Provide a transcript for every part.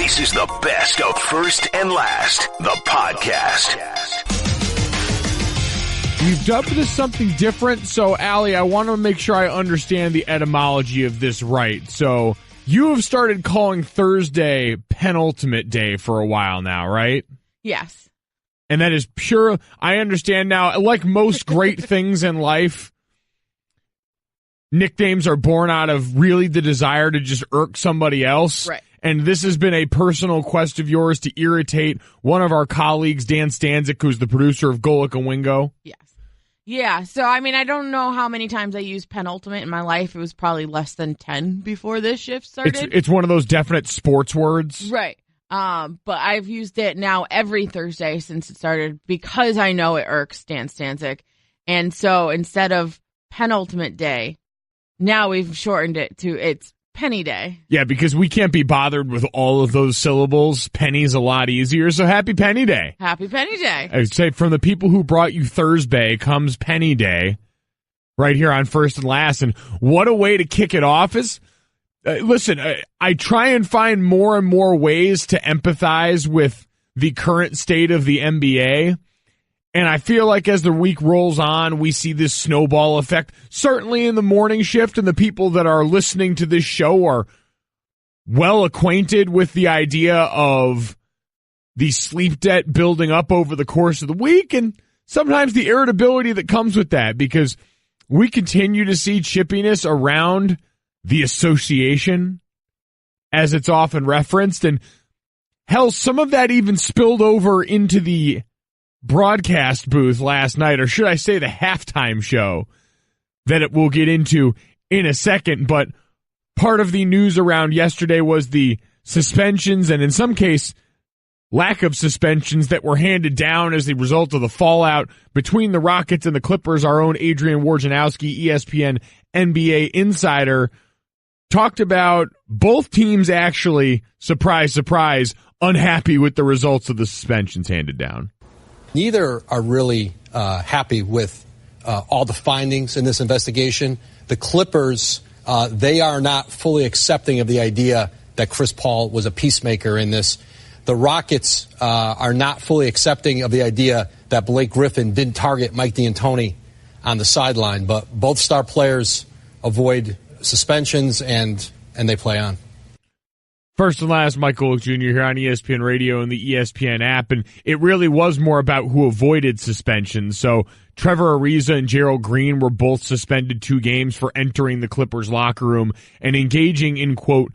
This is the best of First and Last, the podcast. We've dubbed this something different, so Allie, I want to make sure I understand the etymology of this right. So you have started calling Thursday penultimate day for a while now, right? Yes. And that is pure, I understand now, like most great things in life, nicknames are born out of really the desire to just irk somebody else. Right. And this has been a personal quest of yours to irritate one of our colleagues, Dan Stanzik, who's the producer of Golic and Wingo. Yes. Yeah, so I mean, I don't know how many times I used penultimate in my life. It was probably less than 10 before this shift started. It's one of those definite sports words. Right. But I've used it now every Thursday since it started because I know it irks Dan Stanzik. And so instead of penultimate day, now we've shortened it to it's penny day. Yeah, because we can't be bothered with all of those syllables. Penny's a lot easier, so happy Penny Day. Happy Penny Day. I would say from the people who brought you Thursday comes Penny Day right here on First and Last. And what a way to kick it off is, listen, I try and find more and more ways to empathize with the current state of the NBA. And I feel like as the week rolls on, we see this snowball effect. Certainly in the morning shift, and the people that are listening to this show are well acquainted with the idea of the sleep debt building up over the course of the week, and sometimes the irritability that comes with that, because we continue to see chippiness around the association, as it's often referenced. And hell, some of that even spilled over into the broadcast booth last night, or should I say the halftime show that it will get into in a second. But part of the news around yesterday was the suspensions, and in some case lack of suspensions, that were handed down as the result of the fallout between the Rockets and the Clippers. Our own Adrian Wojnarowski, ESPN NBA insider, talked about both teams actually, surprise, surprise, unhappy with the results of the suspensions handed down. Neither are really happy with all the findings in this investigation. The Clippers, they are not fully accepting of the idea that Chris Paul was a peacemaker in this. The Rockets are not fully accepting of the idea that Blake Griffin didn't target Mike D'Antoni on the sideline. But both star players avoid suspensions, and they play on. First and Last, Mike Golic Jr. here on ESPN Radio and the ESPN app, and it really was more about who avoided suspension. So Trevor Ariza and Gerald Green were both suspended 2 games for entering the Clippers locker room and engaging in, quote,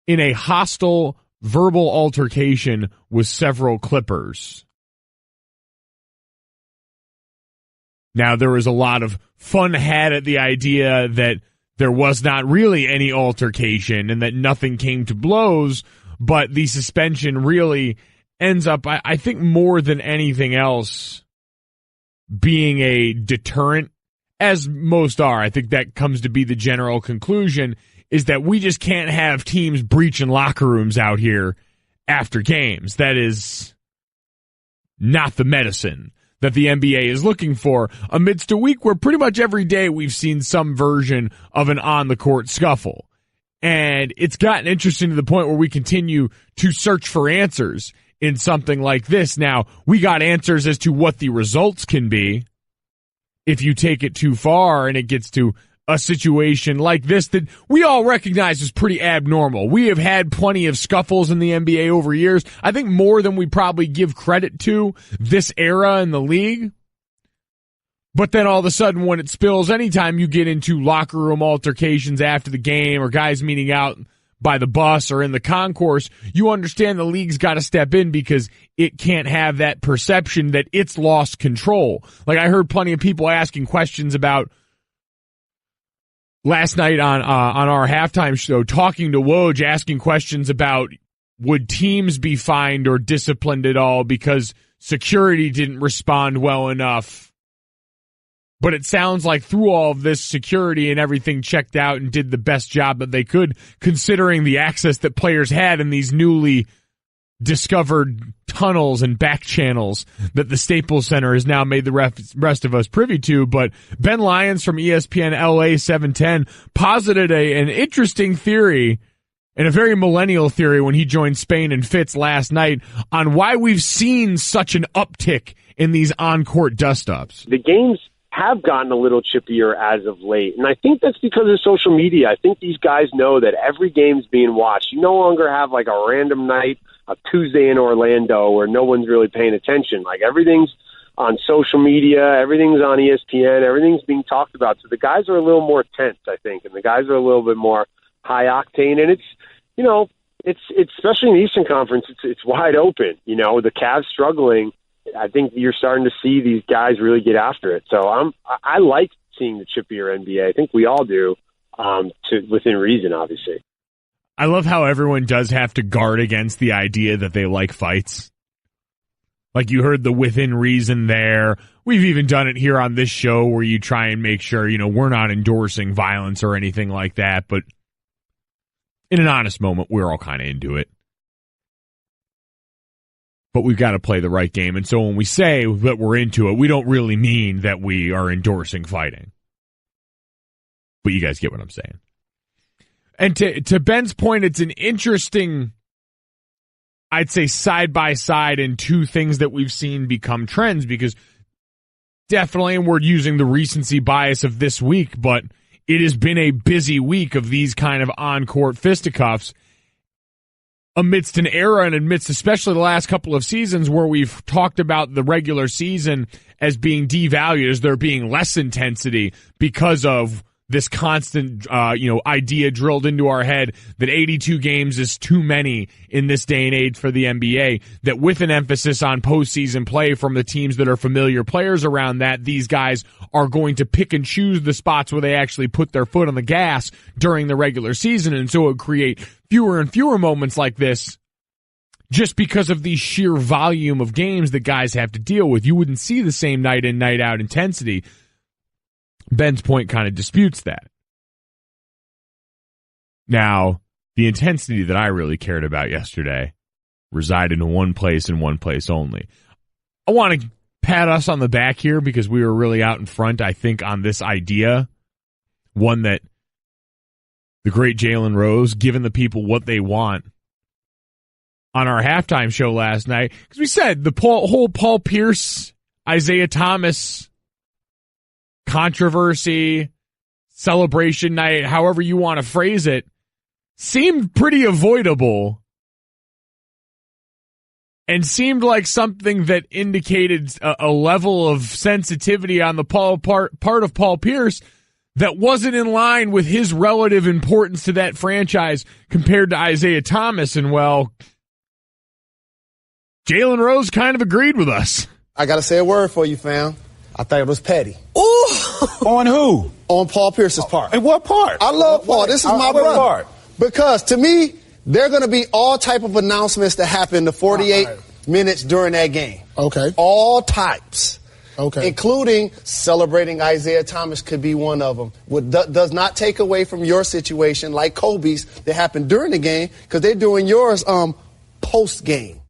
in a hostile verbal altercation with several Clippers. Now, there was a lot of fun had at the idea that there was not really any altercation and that nothing came to blows, but the suspension really ends up, I think, more than anything else, being a deterrent, as most are. I think that comes to be the general conclusion, is that we just can't have teams breaching locker rooms out here after games. That is not the medicine that the NBA is looking for amidst a week where pretty much every day we've seen some version of an on-the-court scuffle. And it's gotten interesting to the point where we continue to search for answers in something like this. Now, we got answers as to what the results can be if you take it too far and it gets to a situation like this that we all recognize is pretty abnormal. We have had plenty of scuffles in the NBA over years. I think more than we probably give credit to this era in the league. But then all of a sudden when it spills, anytime you get into locker room altercations after the game or guys meeting out by the bus or in the concourse, you understand the league's got to step in because it can't have that perception that it's lost control. Like, I heard plenty of people asking questions about last night on our halftime show, talking to Woj, asking questions about would teams be fined or disciplined at all because security didn't respond well enough. But it sounds like through all of this, security and everything checked out and did the best job that they could, considering the access that players had in these newly discovered tunnels and back channels that the Staples Center has now made the rest of us privy to. But Ben Lyons from ESPN LA 710 posited an interesting theory and a very millennial theory when he joined Spain and Fitz last night on why we've seen such an uptick in these on-court dust-ups. The games have gotten a little chippier as of late, and I think that's because of social media. I think these guys know that every game's being watched. You no longer have like a random night, a Tuesday in Orlando where no one's really paying attention. Like everything's on social media, everything's on ESPN, everything's being talked about. So the guys are a little more tense, I think, and the guys are a little bit more high octane, and it's especially in the Eastern Conference, it's wide open. The Cavs struggling. I think you're starting to see these guys really get after it. So I like seeing the chippier NBA. I think we all do, within reason, obviously. I love how everyone does have to guard against the idea that they like fights. Like you heard the within reason there. We've even done it here on this show where you try and make sure, we're not endorsing violence or anything like that. But in an honest moment, we're all kind of into it. But we've got to play the right game. And so when we say that we're into it, we don't really mean that we are endorsing fighting. But you guys get what I'm saying. And to Ben's point, it's an interesting, I'd say, side-by-side and two things that we've seen become trends, because definitely, and we're using the recency bias of this week, but it has been a busy week of these kind of on-court fisticuffs amidst an era and amidst especially the last couple of seasons where we've talked about the regular season as being devalued, as there being less intensity because of this constant, idea drilled into our head that 82 games is too many in this day and age for the NBA, that with an emphasis on postseason play from the teams that are familiar players around that, these guys are going to pick and choose the spots where they actually put their foot on the gas during the regular season. And so it would create fewer and fewer moments like this just because of the sheer volume of games that guys have to deal with. You wouldn't see the same night in, night out intensity. Ben's point kind of disputes that. Now, the intensity that I really cared about yesterday resided in one place and one place only. I want to pat us on the back here because we were really out in front, I think, on this idea. One that the great Jalen Rose, giving the people what they want on our halftime show last night. Because we said the whole Paul Pierce, Isaiah Thomas controversy, celebration night, however you want to phrase it, seemed pretty avoidable and seemed like something that indicated a level of sensitivity on the part of Paul Pierce that wasn't in line with his relative importance to that franchise compared to Isaiah Thomas. And, well, Jalen Rose kind of agreed with us. I got to say a word for you, fam. I thought it was petty. Ooh! On who? On Paul Pierce's part. And what part? I love Paul. This is my brother. Part? Because to me, there are going to be all type of announcements that happen the 48 minutes during that game. Okay. All types. Okay. Including celebrating Isaiah Thomas could be one of them. Does not take away from your situation like Kobe's that happened during the game, because they're doing yours post-game.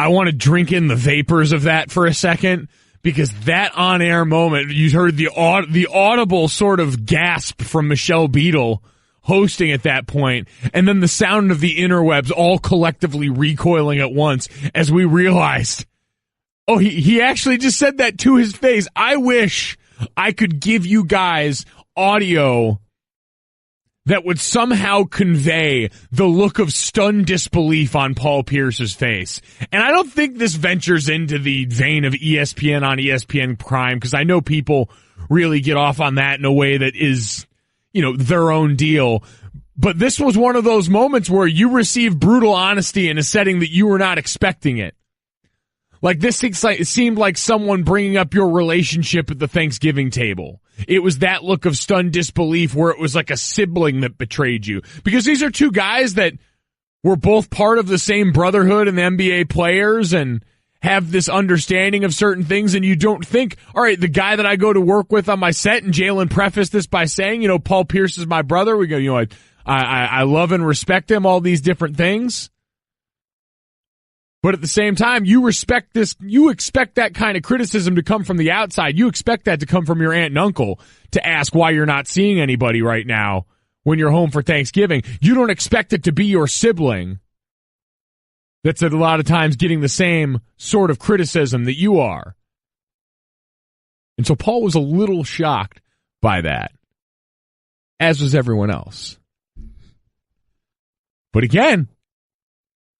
I want to drink in the vapors of that for a second, because that on-air moment, you heard the audible sort of gasp from Michelle Beadle hosting at that point, and then the sound of the interwebs all collectively recoiling at once as we realized, oh, he actually just said that to his face. I wish I could give you guys audio that would somehow convey the look of stunned disbelief on Paul Pierce's face. And I don't think this ventures into the vein of ESPN on ESPN Prime, because I know people really get off on that in a way that is, their own deal. But this was one of those moments where you receive brutal honesty in a setting that you were not expecting it. Like this, it seemed like someone bringing up your relationship at the Thanksgiving table. It was that look of stunned disbelief where it was like a sibling that betrayed you. Because these are two guys that were both part of the same brotherhood and the NBA players and have this understanding of certain things, and you don't think, all right, the guy that I go to work with on my set, and Jalen prefaced this by saying, Paul Pierce is my brother. We go, I love and respect him, all these different things. But at the same time, you expect that kind of criticism to come from the outside. You expect that to come from your aunt and uncle to ask why you're not seeing anybody right now when you're home for Thanksgiving. You don't expect it to be your sibling that's at a lot of times getting the same sort of criticism that you are. And so Paul was a little shocked by that, as was everyone else. But again,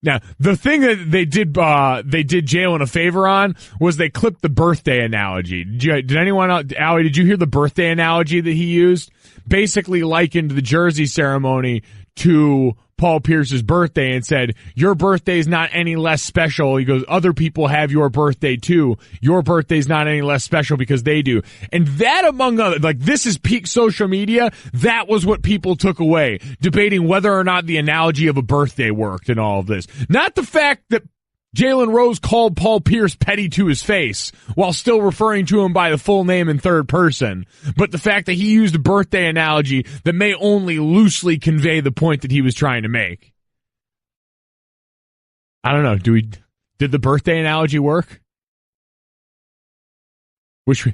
now, the thing that they did Jalen a favor on was they clipped the birthday analogy. Did anyone else, Allie, did you hear the birthday analogy that he used? Basically likened the jersey ceremony to Paul Pierce's birthday and said, your birthday is not any less special. He goes, other people have your birthday too. Your birthday is not any less special because they do. And that, among other, like, this is peak social media. That was what people took away, debating whether or not the analogy of a birthday worked in all of this. Not the fact that Jalen Rose called Paul Pierce petty to his face while still referring to him by the full name in third person, but the fact that he used a birthday analogy that may only loosely convey the point that he was trying to make. I don't know. Did the birthday analogy work? Wish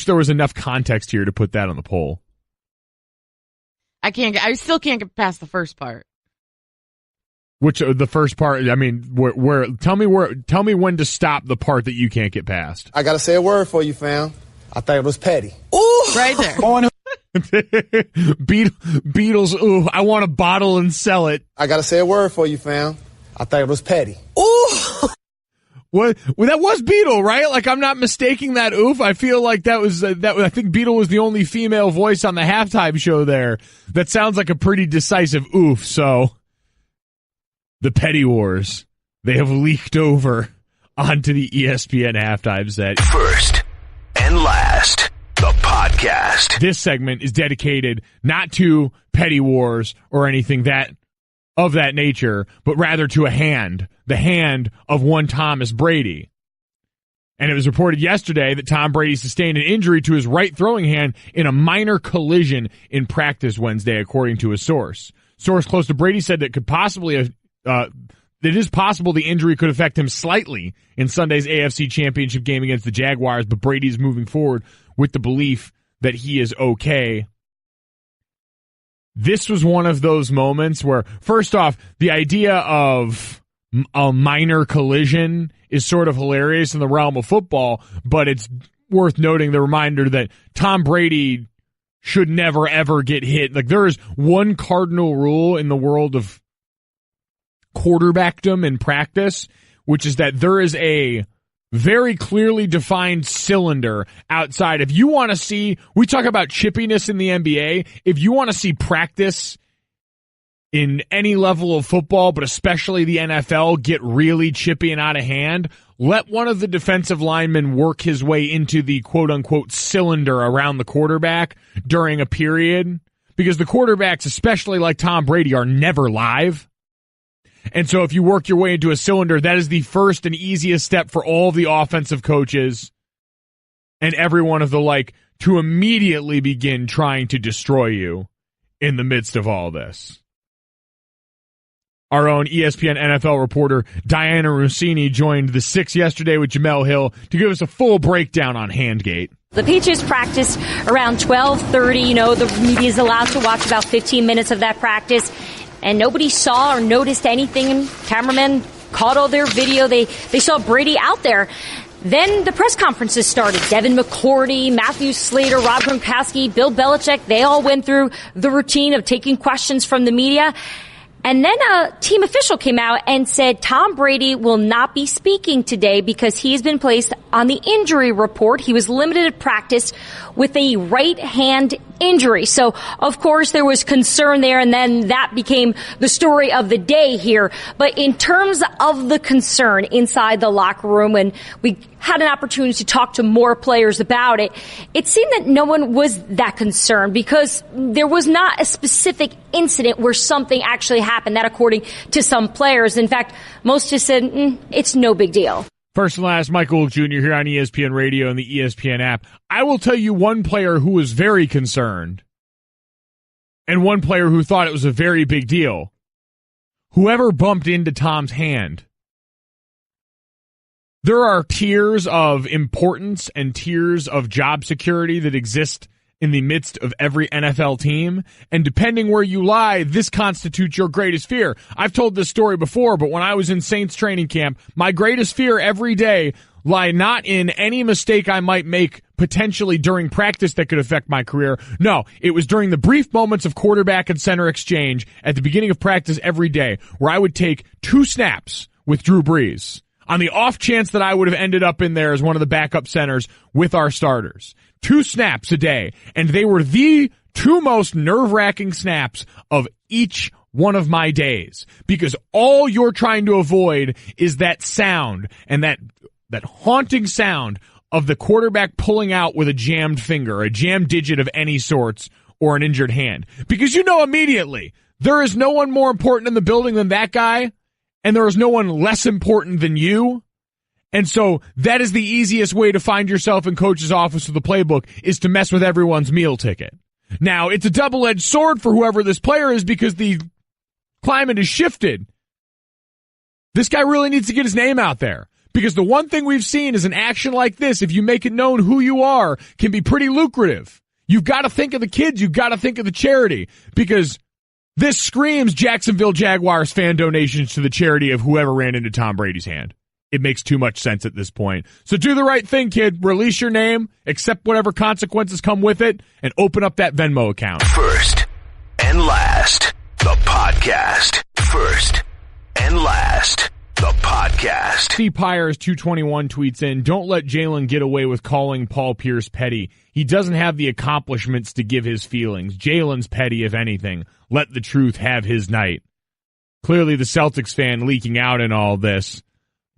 there was enough context here to put that on the poll. I still can't get past the first part. Which the first part? I mean, where? Tell me when to stop the part that you can't get past. I gotta say a word for you, fam. I thought it was petty. Ooh, right there. Beatles. Ooh, I want a bottle and sell it. I gotta say a word for you, fam. I thought it was petty. Ooh. What? Well, that was Beetle, right? Like, I'm not mistaking that oof. I feel like that was I think Beetle was the only female voice on the halftime show there. That sounds like a pretty decisive oof. So. The Petty Wars, they have leaked over onto the ESPN halftime set. First and last, the podcast. This segment is dedicated not to Petty Wars or anything of that nature, but rather to the hand of one Thomas Brady. And it was reported yesterday that Tom Brady sustained an injury to his right throwing hand in a minor collision in practice Wednesday, according to a source. Source close to Brady said that it is possible the injury could affect him slightly in Sunday's AFC Championship game against the Jaguars, but Brady is moving forward with the belief that he is okay. This was one of those moments where, first off, the idea of a minor collision is sort of hilarious in the realm of football, but it's worth noting the reminder that Tom Brady should never, ever get hit. Like, there is one cardinal rule in the world of quarterbackdom in practice, which is that there is a very clearly defined cylinder outside. If you want to see, we talk about chippiness in the NBA. If you want to see practice in any level of football, but especially the NFL, get really chippy and out of hand, let one of the defensive linemen work his way into the quote-unquote cylinder around the quarterback during a period, because the quarterbacks, especially like Tom Brady, are never live. And so if you work your way into a cylinder, that is the first and easiest step for all the offensive coaches and everyone of the like to immediately begin trying to destroy you in the midst of all this. Our own ESPN NFL reporter Diana Rossini joined the Six yesterday with Jamel Hill to give us a full breakdown on Handgate. The Patriots practiced around 12:30. The media is allowed to watch about 15 minutes of that practice. And nobody saw or noticed anything, and cameramen caught all their video. They saw Brady out there. Then the press conferences started. Devin McCourty, Matthew Slater, Rob Gronkowski, Bill Belichick, they all went through the routine of taking questions from the media. And then a team official came out and said Tom Brady will not be speaking today because he's been placed on the injury report. He was limited to practice with a right hand injury. So, of course, there was concern there, and then that became the story of the day here. But in terms of the concern inside the locker room, and we had an opportunity to talk to more players about it, it seemed that no one was that concerned because there was not a specific incident where something actually happened, that according to some players. In fact, most just said, it's no big deal. First and last, Michael Jr. here on ESPN Radio and the ESPN app. I will tell you one player who was very concerned and one player who thought it was a very big deal. Whoever bumped into Tom's hand There are tiers of importance and tiers of job security that exist in the midst of every NFL team, and depending where you lie, this constitutes your greatest fear. I've told this story before, but when I was in Saints training camp, my greatest fear every day lie not in any mistake I might make potentially during practice that could affect my career. No, it was during the brief moments of quarterback and center exchange at the beginning of practice every day, where I would take 2 snaps with Drew Brees on the off chance that I would have ended up in there as one of the backup centers with our starters. 2 snaps a day, and they were the 2 most nerve-wracking snaps of each one of my days, because all you're trying to avoid is that sound, and that haunting sound of the quarterback pulling out with a jammed finger, a jammed digit of any sorts, or an injured hand. Because you know immediately, there is no one more important in the building than that guy, and there is no one less important than you. And so that is the easiest way to find yourself in coach's office with the playbook, is to mess with everyone's meal ticket. Now, it's a double-edged sword for whoever this player is, because the climate has shifted. This guy really needs to get his name out there, because the one thing we've seen is an action like this, if you make it known who you are, can be pretty lucrative. You've got to think of the kids. You've got to think of the charity, because this screams Jacksonville Jaguars fan donations to the charity of whoever ran into Tom Brady's hand. It makes too much sense at this point. So do the right thing, kid. Release your name, accept whatever consequences come with it, and open up that Venmo account. First and last, the podcast. First and last, the podcast. C. Pyers 221 tweets in, don't let Jalen get away with calling Paul Pierce petty. He doesn't have the accomplishments to give his feelings. Jalen's petty, if anything. Let the truth have his night. Clearly the Celtics fan leaking out in all this.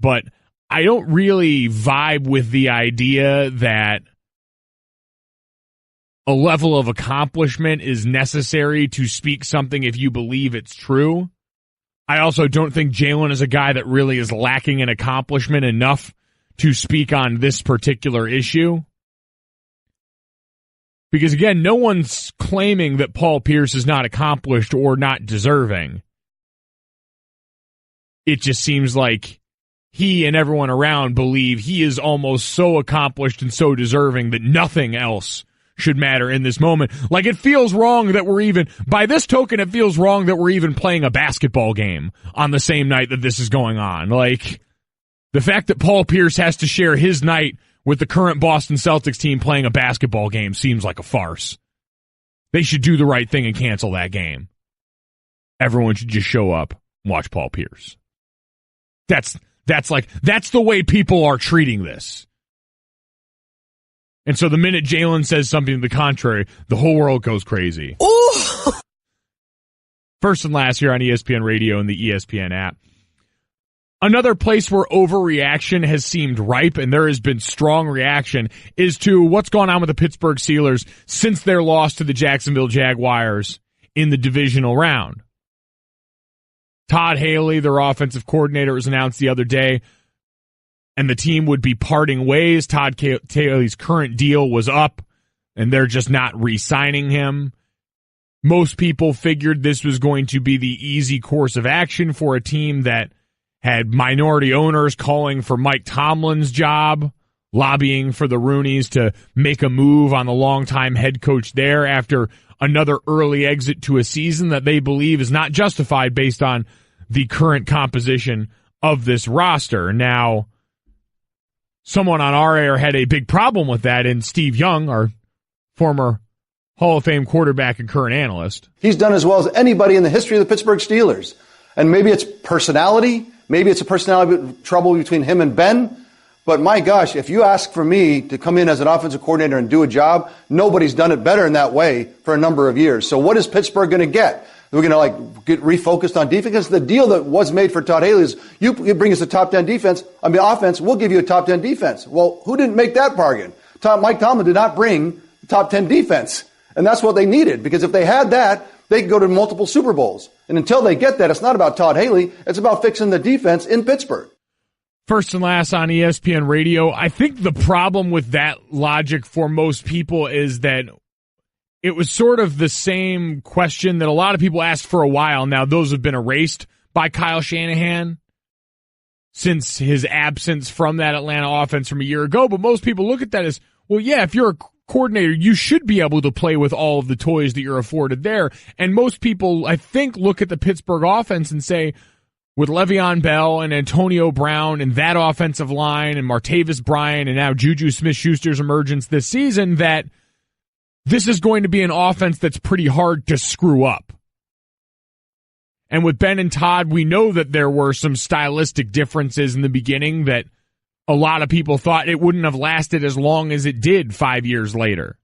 But I don't really vibe with the idea that a level of accomplishment is necessary to speak something if you believe it's true. I also don't think Jalen is a guy that really is lacking in accomplishment enough to speak on this particular issue. Because, again, no one's claiming that Paul Pierce is not accomplished or not deserving. It just seems like he and everyone around believe he is almost so accomplished and so deserving that nothing else should matter in this moment. Like, it feels wrong that we're even, by this token, it feels wrong that we're even playing a basketball game on the same night that this is going on. Like, the fact that Paul Pierce has to share his night with the current Boston Celtics team playing a basketball game seems like a farce. They should do the right thing and cancel that game. Everyone should just show up and watch Paul Pierce. That's the way people are treating this. And so the minute Jalen says something to the contrary, the whole world goes crazy. Ooh. First and last here on ESPN Radio and the ESPN app. Another place where overreaction has seemed ripe, and there has been strong reaction, is to what's gone on with the Pittsburgh Steelers since their loss to the Jacksonville Jaguars in the divisional round. Todd Haley, their offensive coordinator, was announced the other day, and the team would be parting ways. Todd Haley's current deal was up, and they're just not re-signing him. Most people figured this was going to be the easy course of action for a team that had minority owners calling for Mike Tomlin's job, lobbying for the Rooneys to make a move on the longtime head coach there after another early exit to a season that they believe is not justified based on the current composition of this roster. Now, someone on our air had a big problem with that in Steve Young, our former Hall of Fame quarterback and current analyst. He's done as well as anybody in the history of the Pittsburgh Steelers. And maybe it's personality. Maybe it's a personality trouble between him and Ben. But my gosh, if you ask for me to come in as an offensive coordinator and do a job, nobody's done it better in that way for a number of years. So what is Pittsburgh going to get? We're going to get refocused on defense. Because the deal that was made for Todd Haley is you bring us a top 10 offense, we'll give you a top 10 defense. Well, who didn't make that bargain? Mike Tomlin did not bring top 10 defense. And that's what they needed, because if they had that, they could go to multiple Super Bowls. And until they get that, it's not about Todd Haley. It's about fixing the defense in Pittsburgh. First and last on ESPN Radio. I think the problem with that logic for most people is that it was sort of the same question that a lot of people asked for a while now. Those have been erased by Kyle Shanahan. since his absence from that Atlanta offense from a year ago. But most people look at that as, well, yeah, if you're a coordinator, you should be able to play with all of the toys that you're afforded there. And most people, I think, look at the Pittsburgh offense and say, with Le'Veon Bell and Antonio Brown and that offensive line and Martavis Bryant and now Juju Smith-Schuster's emergence this season, that this is going to be an offense that's pretty hard to screw up. And with Ben and Todd, we know that there were some stylistic differences in the beginning that a lot of people thought it wouldn't have lasted as long as it did 5 years later.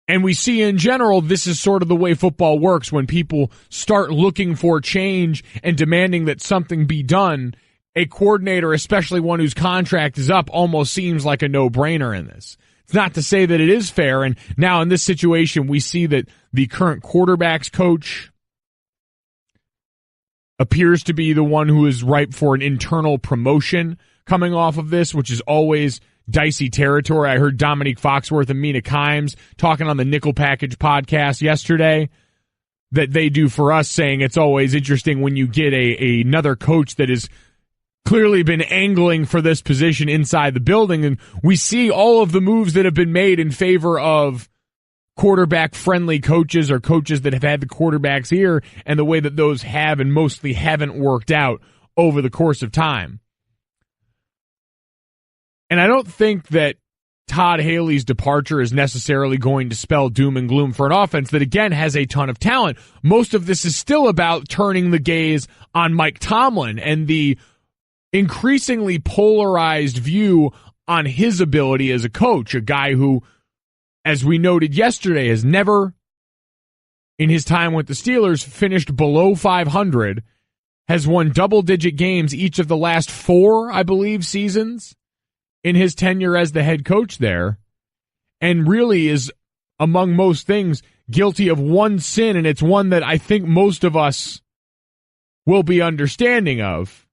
And we see in general, this is sort of the way football works. When people start looking for change and demanding that something be done, a coordinator, especially one whose contract is up, almost seems like a no-brainer in this. It's not to say that it is fair. And now in this situation, we see that the current quarterbacks coach appears to be the one who is ripe for an internal promotion coming off of this, which is always dicey territory. I heard Dominique Foxworth and Mina Kimes talking on the Nickel Package podcast yesterday that they do for us, saying it's always interesting when you get another coach that has clearly been angling for this position inside the building. And we see all of the moves that have been made in favor of quarterback-friendly coaches or coaches that have had the quarterbacks here, and the way that those have and mostly haven't worked out over the course of time. And I don't think that Todd Haley's departure is necessarily going to spell doom and gloom for an offense that, again, has a ton of talent. Most of this is still about turning the gaze on Mike Tomlin and the increasingly polarized view on his ability as a coach, a guy who, as we noted yesterday, has never, in his time with the Steelers, finished below 500, has won double-digit games each of the last 4, I believe, seasons in his tenure as the head coach there, and really is, among most things, guilty of one sin, and it's one that I think most of us will be understanding of.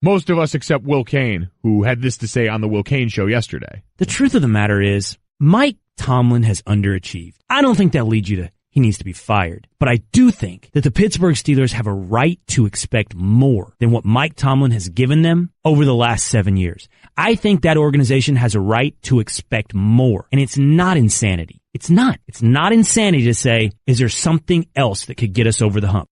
Most of us except Will Cain, who had this to say on the Will Cain show yesterday. The truth of the matter is, Mike Tomlin has underachieved. I don't think that leads you to he needs to be fired. But I do think that the Pittsburgh Steelers have a right to expect more than what Mike Tomlin has given them over the last 7 years. I think that organization has a right to expect more. And it's not insanity. It's not. It's not insanity to say, is there something else that could get us over the hump?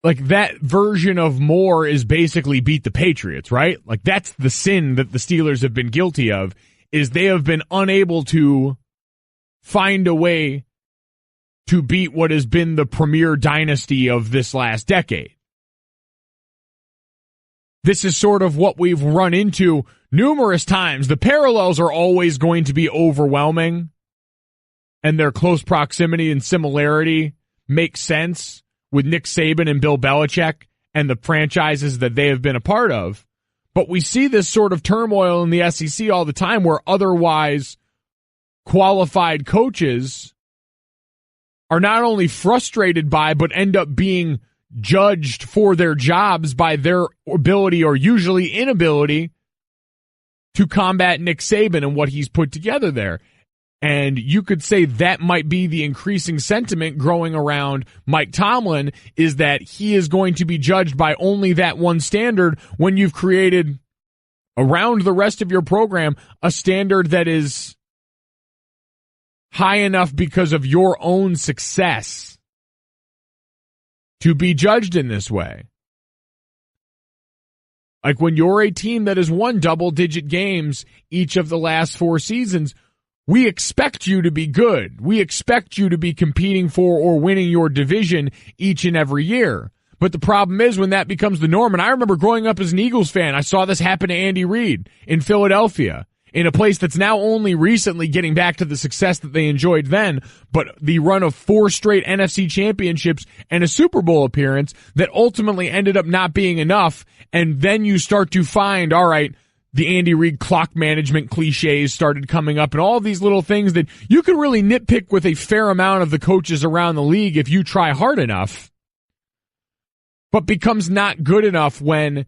Like, that version of more is basically beat the Patriots, right? Like, that's the sin that the Steelers have been guilty of, is they have been unable to find a way to beat what has been the premier dynasty of this last decade. This is sort of what we've run into numerous times. The parallels are always going to be overwhelming, and their close proximity and similarity makes sense with Nick Saban and Bill Belichick and the franchises that they have been a part of. But we see this sort of turmoil in the SEC all the time, where otherwise qualified coaches are not only frustrated by, but end up being judged for their jobs by their ability, or usually inability, to combat Nick Saban and what he's put together there. And you could say that might be the increasing sentiment growing around Mike Tomlin, is that he is going to be judged by only that one standard, when you've created around the rest of your program a standard that is high enough because of your own success to be judged in this way. Like, when you're a team that has won double-digit games each of the last 4 seasons, we expect you to be good. We expect you to be competing for or winning your division each and every year. But the problem is when that becomes the norm, and I remember growing up as an Eagles fan, I saw this happen to Andy Reid in Philadelphia, in a place that's now only recently getting back to the success that they enjoyed then, but the run of 4 straight NFC championships and a Super Bowl appearance that ultimately ended up not being enough. And then you start to find, all right, the Andy Reid clock management cliches started coming up, and all these little things that you can really nitpick with a fair amount of the coaches around the league if you try hard enough, but becomes not good enough when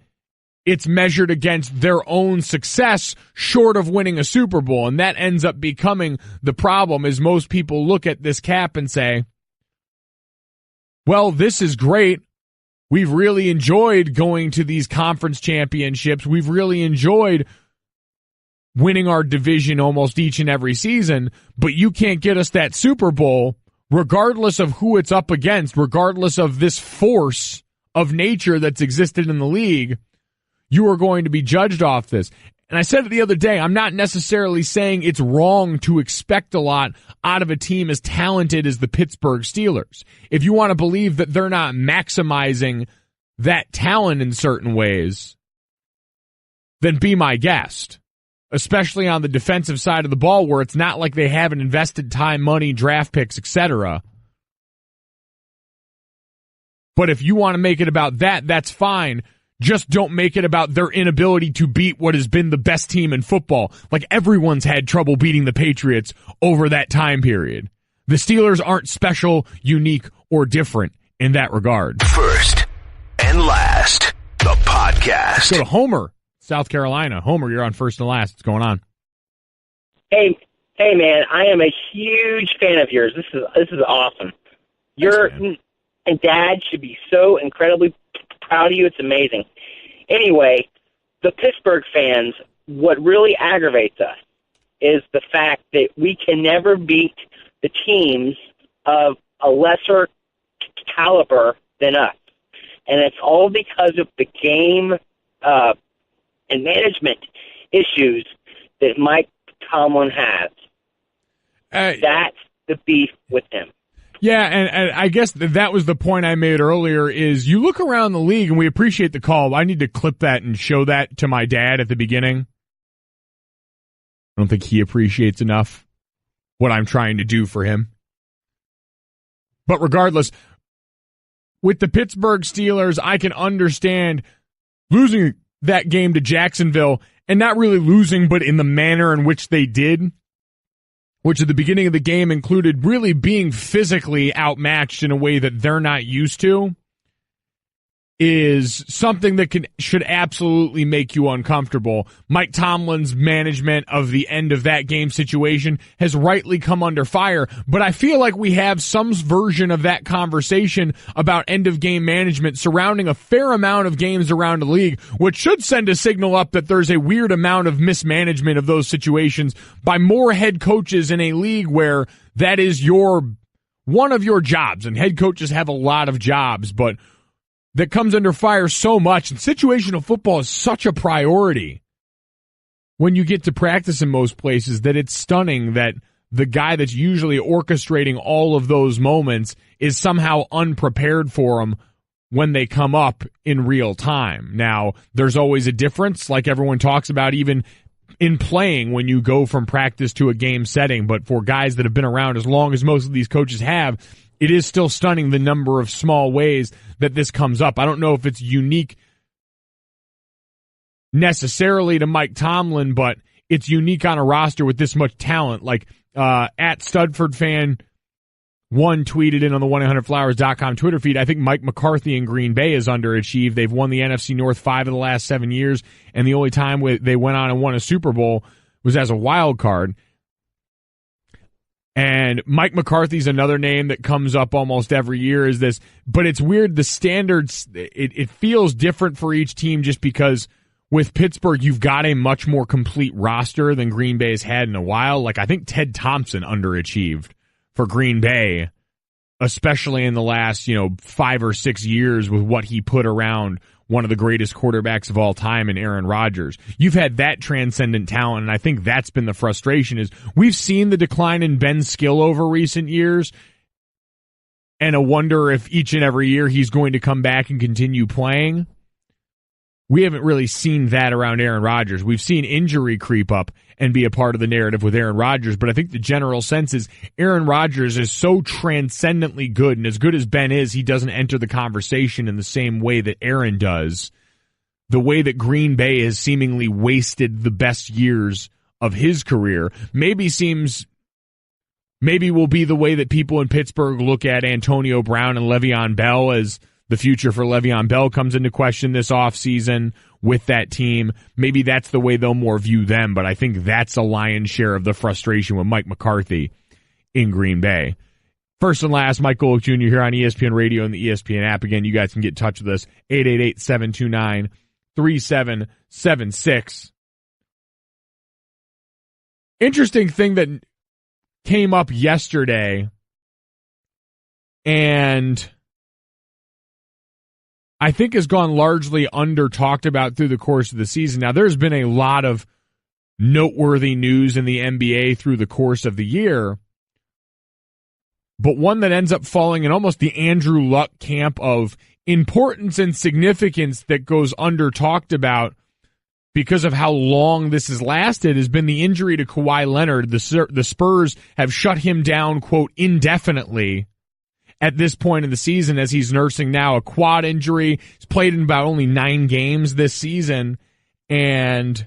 it's measured against their own success short of winning a Super Bowl. And that ends up becoming the problem, is most people look at this cap and say, well, this is great. We've really enjoyed going to these conference championships. We've really enjoyed winning our division almost each and every season, but you can't get us that Super Bowl regardless of who it's up against, regardless of this force of nature that's existed in the league. You are going to be judged off this. And I said it the other day, I'm not necessarily saying it's wrong to expect a lot out of a team as talented as the Pittsburgh Steelers. If you want to believe that they're not maximizing that talent in certain ways, then be my guest. Especially on the defensive side of the ball where it's not like they haven't invested time, money, draft picks, etc. But if you want to make it about that, that's fine. Just don't make it about their inability to beat what has been the best team in football. Like, everyone's had trouble beating the Patriots over that time period. The Steelers aren't special, unique, or different in that regard. First and Last, the podcast. Let's go to Homer, South Carolina. Homer, you're on First and Last. What's going on? Hey, man, I am a huge fan of yours. This is awesome. Your and Dad should be so incredibly proud of you. It's amazing. Anyway, the Pittsburgh fans, what really aggravates us is the fact that we can never beat the teams of a lesser caliber than us. And it's all because of the game and management issues that Mike Tomlin has. That's the beef with him. Yeah, and I guess that was the point I made earlier, is you look around the league, and we appreciate the call. I need to clip that and show that to my dad at the beginning. I don't think he appreciates enough what I'm trying to do for him. But regardless, with the Pittsburgh Steelers, I can understand losing that game to Jacksonville, and not really losing, but in the manner in which they did, which at the beginning of the game included really being physically outmatched in a way that they're not used to, is something that should absolutely make you uncomfortable. Mike Tomlin's management of the end of that game situation has rightly come under fire, but I feel like we have some version of that conversation about end-of-game management surrounding a fair amount of games around the league, which should send a signal up that there's a weird amount of mismanagement of those situations by more head coaches in a league where that is one of your jobs, and head coaches have a lot of jobs, but that comes under fire so much, and situational football is such a priority when you get to practice in most places that it's stunning that the guy that's usually orchestrating all of those moments is somehow unprepared for them when they come up in real time. Now, there's always a difference, like everyone talks about, even in playing when you go from practice to a game setting, but for guys that have been around as long as most of these coaches have, it is still stunning the number of small ways that this comes up. I don't know if it's unique necessarily to Mike Tomlin, but it's unique on a roster with this much talent. Like at Studford Fan 1 tweeted in on the 1-800-Flowers.com Twitter feed, I think Mike McCarthy in Green Bay is underachieved. They've won the NFC North 5 of the last 7 years, and the only time they went on and won a Super Bowl was as a wild card. And Mike McCarthy's another name that comes up almost every year is this. But it's weird, the standards, it feels different for each team just because with Pittsburgh, you've got a much more complete roster than Green Bay's had in a while. Like, I think Ted Thompson underachieved for Green Bay, especially in the last, 5 or 6 years with what he put around one of the greatest quarterbacks of all time in Aaron Rodgers. You've had that transcendent talent, and I think that's been the frustration is we've seen the decline in Ben's skill over recent years, and I wonder if each and every year he's going to come back and continue playing. We haven't really seen that around Aaron Rodgers. We've seen injury creep up and be a part of the narrative with Aaron Rodgers, but I think the general sense is Aaron Rodgers is so transcendently good, and as good as Ben is, he doesn't enter the conversation in the same way that Aaron does. The way that Green Bay has seemingly wasted the best years of his career maybe will be the way that people in Pittsburgh look at Antonio Brown and Le'Veon Bell as the future for Le'Veon Bell comes into question this offseason with that team. Maybe that's the way they'll more view them, but I think that's a lion's share of the frustration with Mike McCarthy in Green Bay. First and last, Mike Golic Jr. here on ESPN Radio and the ESPN app. Again, you guys can get in touch with us, 888-729-3776. Interesting thing that came up yesterday, and I think has gone largely under talked about through the course of the season. Now, there's been a lot of noteworthy news in the NBA through the course of the year, but one that ends up falling in almost the Andrew Luck camp of importance and significance that goes under talked about because of how long this has lasted has been the injury to Kawhi Leonard. The Spurs have shut him down, quote, indefinitely at this point in the season as he's nursing now a quad injury. He's played in about only 9 games this season, and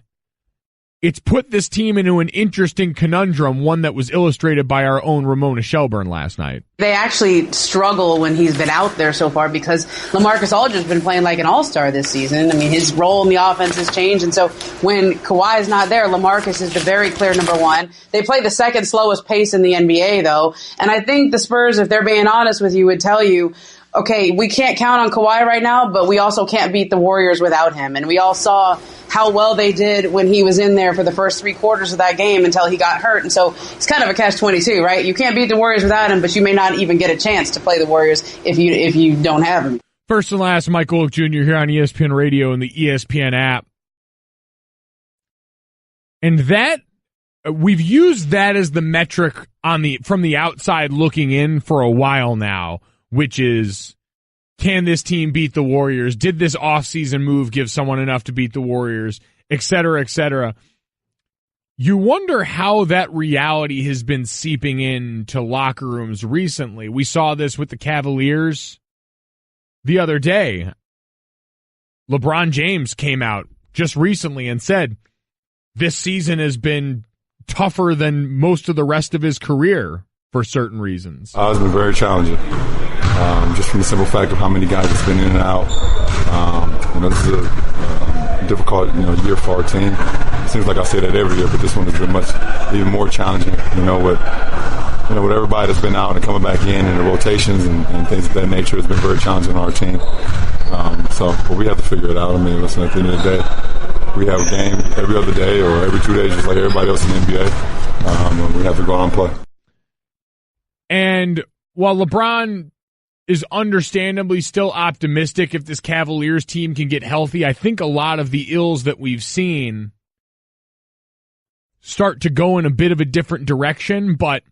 it's put this team into an interesting conundrum, one that was illustrated by our own Ramona Shelburne last night. They actually struggle when he's been out there so far because LaMarcus Aldridge's been playing like an all-star this season. I mean, his role in the offense has changed, and so when Kawhi is not there, LaMarcus is the very clear number one. They play the second slowest pace in the NBA, though, and I think the Spurs, if they're being honest with you, would tell you, okay, we can't count on Kawhi right now, but we also can't beat the Warriors without him. And we all saw how well they did when he was in there for the first 3 quarters of that game until he got hurt. And so it's kind of a catch-22, right? You can't beat the Warriors without him, but you may not even get a chance to play the Warriors if you don't have him. First and last, Mike Golic Jr. here on ESPN Radio and the ESPN app. And that, we've used that as the metric from the outside looking in for a while now, which is, can this team beat the Warriors? Did this offseason move give someone enough to beat the Warriors? Et cetera, et cetera. You wonder how that reality has been seeping into locker rooms recently. We saw this with the Cavaliers the other day. LeBron James came out just recently and said, this season has been tougher than most of the rest of his career for certain reasons. It's been very challenging. Just from the simple fact of how many guys have been in and out. This is a difficult, year for our team. It seems like I say that every year, but this one has been even more challenging. With everybody that's been out and coming back in and the rotations and things of that nature has been very challenging on our team. But we have to figure it out. I mean, listen, at the end of the day, we have a game every other day or every 2 days, just like everybody else in the NBA. And we have to go out and play. And while LeBron is understandably still optimistic if this Cavaliers team can get healthy, I think a lot of the ills that we've seen start to go in a bit of a different direction, but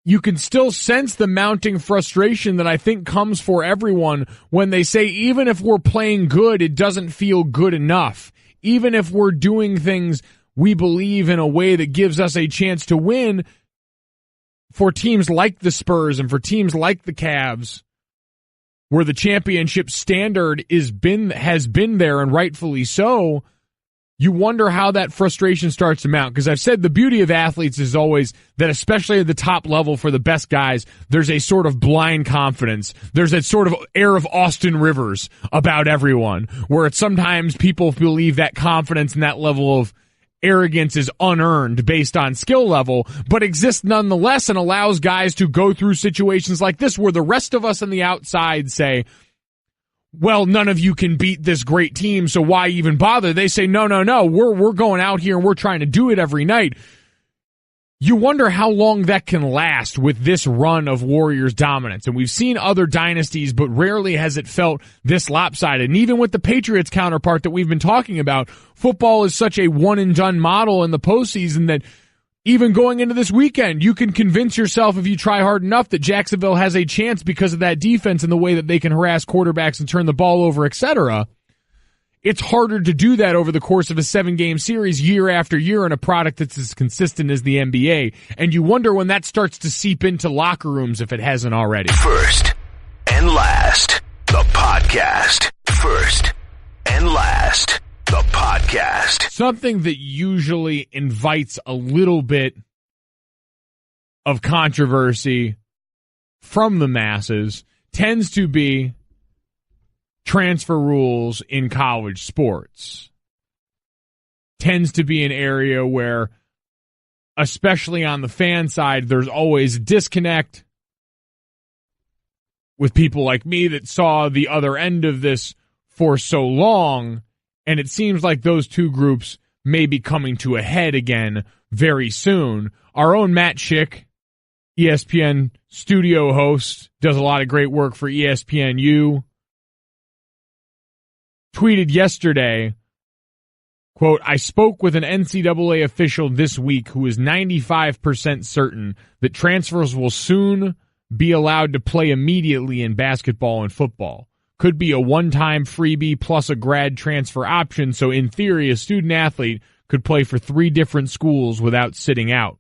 you can still sense the mounting frustration that I think comes for everyone when they say, even if we're playing good, it doesn't feel good enough. Even if we're doing things we believe in a way that gives us a chance to win, for teams like the Spurs and for teams like the Cavs, where the championship standard has been there, and rightfully so, you wonder how that frustration starts to mount. Because I've said the beauty of athletes is always that, especially at the top level for the best guys, there's a sort of blind confidence. There's that sort of air of Austin Rivers about everyone, where it's sometimes people believe that confidence and that level of arrogance is unearned based on skill level, but exists nonetheless and allows guys to go through situations like this where the rest of us on the outside say, well, none of you can beat this great team, so why even bother? They say, no, we're going out here and we're trying to do it every night. You wonder how long that can last with this run of Warriors dominance. And we've seen other dynasties, but rarely has it felt this lopsided. And even with the Patriots counterpart that we've been talking about, football is such a one-and-done model in the postseason that even going into this weekend, you can convince yourself, if you try hard enough, that Jacksonville has a chance because of that defense and the way that they can harass quarterbacks and turn the ball over, etc. It's harder to do that over the course of a 7-game series year after year in a product that's as consistent as the NBA. And you wonder when that starts to seep into locker rooms if it hasn't already. First and last, the podcast. First and last, the podcast. Something that usually invites a little bit of controversy from the masses tends to be transfer rules in college sports. Tends to be an area where, especially on the fan side, there's always a disconnect. with people like me that saw the other end of this for so long, and it seems like those two groups may be coming to a head again very soon. Our own Matt Schick, ESPN studio host, does a lot of great work for ESPNU, tweeted yesterday, quote, I spoke with an NCAA official this week who is 95% certain that transfers will soon be allowed to play immediately in basketball and football. Could be a one-time freebie plus a grad transfer option, so in theory, a student athlete could play for 3 different schools without sitting out.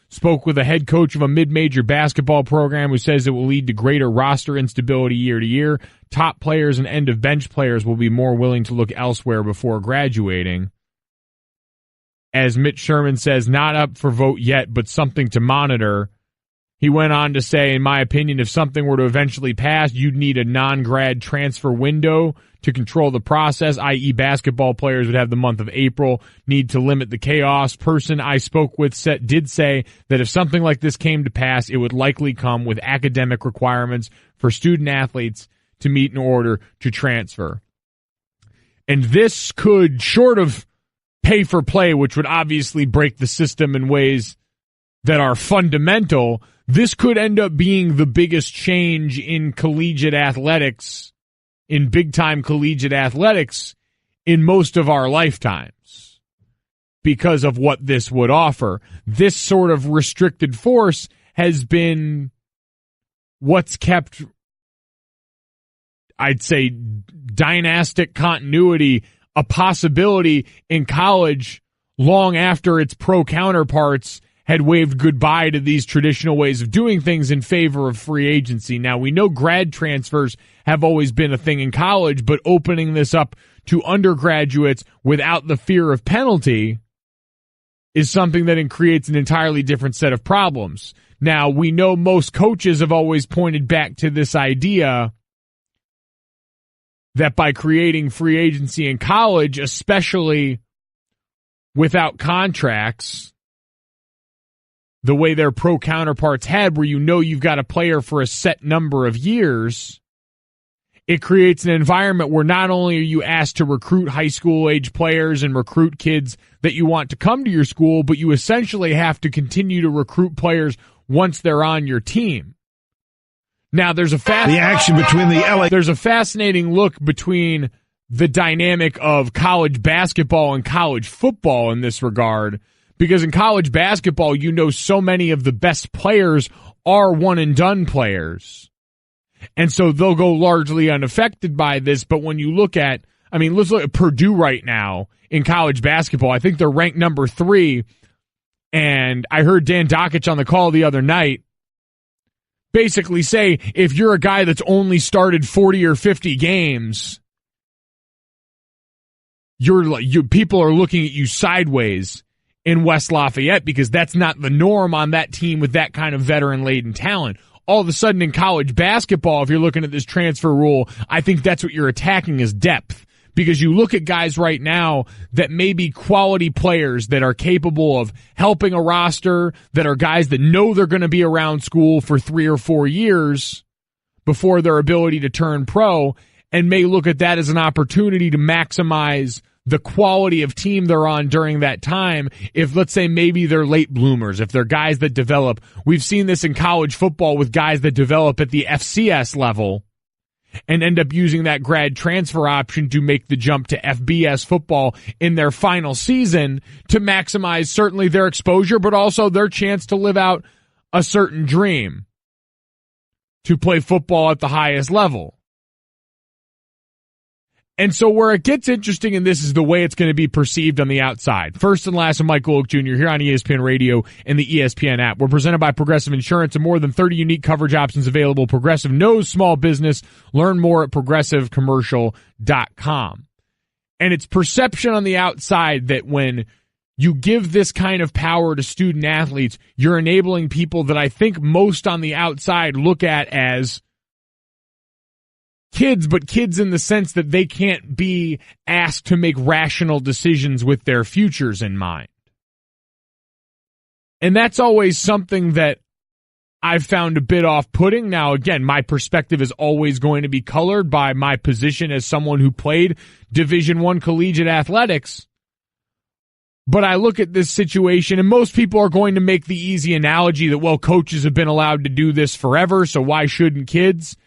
Spoke with a head coach of a mid-major basketball program who says it will lead to greater roster instability year to year. Top players and end-of-bench players will be more willing to look elsewhere before graduating. As Mitch Sherman says, not up for vote yet, but something to monitor. He went on to say, in my opinion, if something were to eventually pass, you'd need a non-grad transfer window to control the process, i.e. basketball players would have the month of April, need to limit the chaos. Person I spoke with did say that if something like this came to pass, it would likely come with academic requirements for student athletes to meet in order to transfer. And this could, short of pay for play, which would obviously break the system in ways that are fundamental, this could end up being the biggest change in collegiate athletics, in big-time collegiate athletics, in most of our lifetimes because of what this would offer. This sort of restricted force has been what's kept, I'd say, dynastic continuity a possibility in college long after its pro counterparts had waved goodbye to these traditional ways of doing things in favor of free agency. Now, we know grad transfers have always been a thing in college, but opening this up to undergraduates without the fear of penalty is something that creates an entirely different set of problems. Now, we know most coaches have always pointed back to this idea that by creating free agency in college, especially without contracts, the way their pro counterparts had, where you know you've got a player for a set number of years, it creates an environment where not only are you asked to recruit high school age players and recruit kids that you want to come to your school, but you essentially have to continue to recruit players once they're on your team. Now, there's a fascinating look between the dynamic of college basketball and college football in this regard, because in college basketball, you know, so many of the best players are one-and-done players. And so they'll go largely unaffected by this. But when you look at, I mean, let's look at Purdue right now in college basketball. I think they're ranked number 3. And I heard Dan Dockich on the call the other night basically say, if you're a guy that's only started 40 or 50 games, people are looking at you sideways in West Lafayette, because that's not the norm on that team with that kind of veteran-laden talent. All of a sudden in college basketball, if you're looking at this transfer rule, I think that's what you're attacking is depth. Because you look at guys right now that may be quality players that are capable of helping a roster, that are guys that know they're going to be around school for 3 or 4 years before their ability to turn pro, and may look at that as an opportunity to maximize the quality of team they're on during that time. If, let's say, maybe they're late bloomers, if they're guys that develop. We've seen this in college football with guys that develop at the FCS level and end up using that grad transfer option to make the jump to FBS football in their final season to maximize certainly their exposure, but also their chance to live out a certain dream, to play football at the highest level. And so where it gets interesting in this is the way it's going to be perceived on the outside. First and last, I'm Mike Golic Jr. here on ESPN Radio and the ESPN app. We're presented by Progressive Insurance and more than 30 unique coverage options available. Progressive knows small business. Learn more at progressivecommercial.com. And it's perception on the outside that when you give this kind of power to student athletes, you're enabling people that I think most on the outside look at as kids, but kids in the sense that they can't be asked to make rational decisions with their futures in mind. And that's always something that I've found a bit off-putting. Now, again, my perspective is always going to be colored by my position as someone who played Division I collegiate athletics. But I look at this situation, and most people are going to make the easy analogy that, well, coaches have been allowed to do this forever, so why shouldn't kids?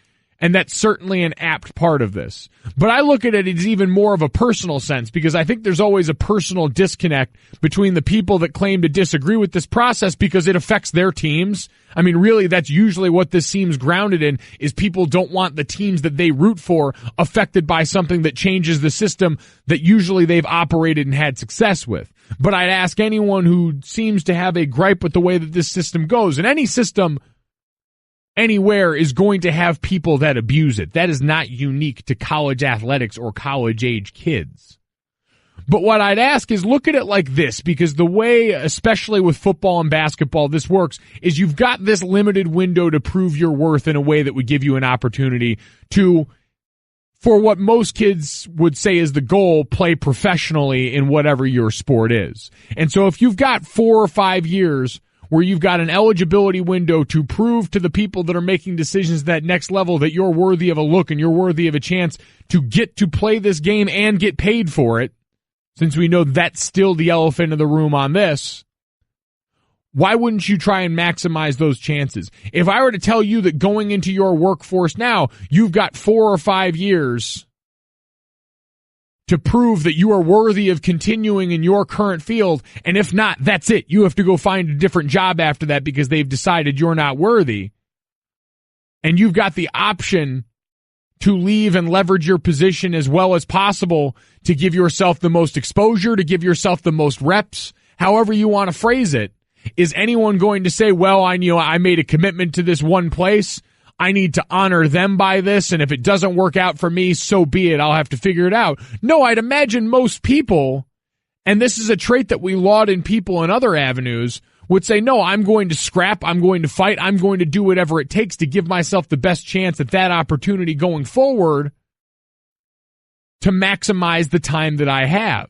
And that's certainly an apt part of this. But I look at it as even more of a personal sense, because I think there's always a personal disconnect between the people that claim to disagree with this process because it affects their teams. I mean, really, that's usually what this seems grounded in, is people don't want the teams that they root for affected by something that changes the system that usually they've operated and had success with. But I'd ask anyone who seems to have a gripe with the way that this system goes, and any system anywhere is going to have people that abuse it. That is not unique to college athletics or college-age kids. But what I'd ask is, look at it like this, because the way, especially with football and basketball, this works is you've got this limited window to prove your worth in a way that would give you an opportunity to, for what most kids would say is the goal, play professionally in whatever your sport is. And so if you've got 4 or 5 years where you've got an eligibility window to prove to the people that are making decisions at that next level that you're worthy of a look and you're worthy of a chance to get to play this game and get paid for it, since we know that's still the elephant in the room on this, why wouldn't you try and maximize those chances? If I were to tell you that going into your workforce now, you've got 4 or 5 years to prove that you are worthy of continuing in your current field, and if not, that's it. You have to go find a different job after that because they've decided you're not worthy. And you've got the option to leave and leverage your position as well as possible to give yourself the most exposure, to give yourself the most reps, however you want to phrase it. Is anyone going to say, well, I made a commitment to this one place, I need to honor them by this, and if it doesn't work out for me, so be it. I'll have to figure it out. No, I'd imagine most people, and this is a trait that we laud in people in other avenues, would say, no, I'm going to scrap, I'm going to fight, I'm going to do whatever it takes to give myself the best chance at that opportunity going forward to maximize the time that I have.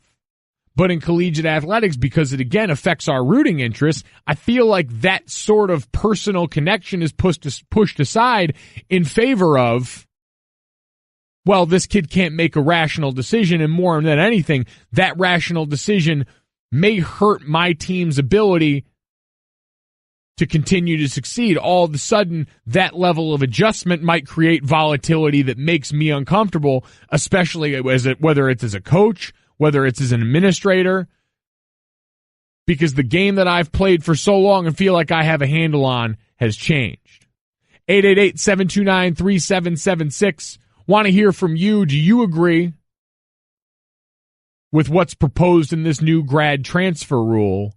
But in collegiate athletics, because it again affects our rooting interests, I feel like that sort of personal connection is pushed aside in favor of, well, this kid can't make a rational decision, and more than anything, that rational decision may hurt my team's ability to continue to succeed. All of a sudden, that level of adjustment might create volatility that makes me uncomfortable, especially whether it's as a coach, whether it's as an administrator, because the game that I've played for so long and feel like I have a handle on has changed. 888-729-3776. Want to hear from you. Do you agree with what's proposed in this new grad transfer rule?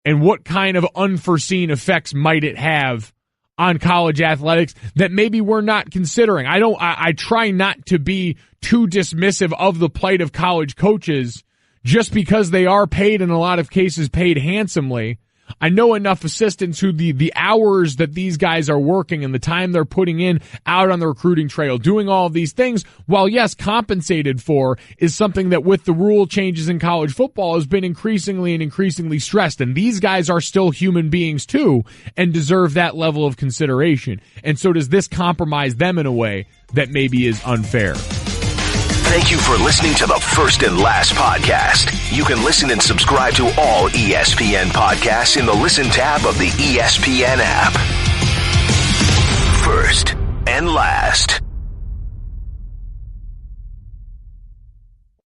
And what kind of unforeseen effects might it have on college athletics that maybe we're not considering? I try not to be too dismissive of the plight of college coaches just because they are paid, in a lot of cases, paid handsomely. I know enough assistants who the hours that these guys are working and the time they're putting in out on the recruiting trail, doing all of these things, while yes, compensated for, is something that with the rule changes in college football has been increasingly stressed. And these guys are still human beings too and deserve that level of consideration. And so does this compromise them in a way that maybe is unfair. Thank you for listening to the First and Last podcast. You can listen and subscribe to all ESPN podcasts in the Listen tab of the ESPN app. First and Last.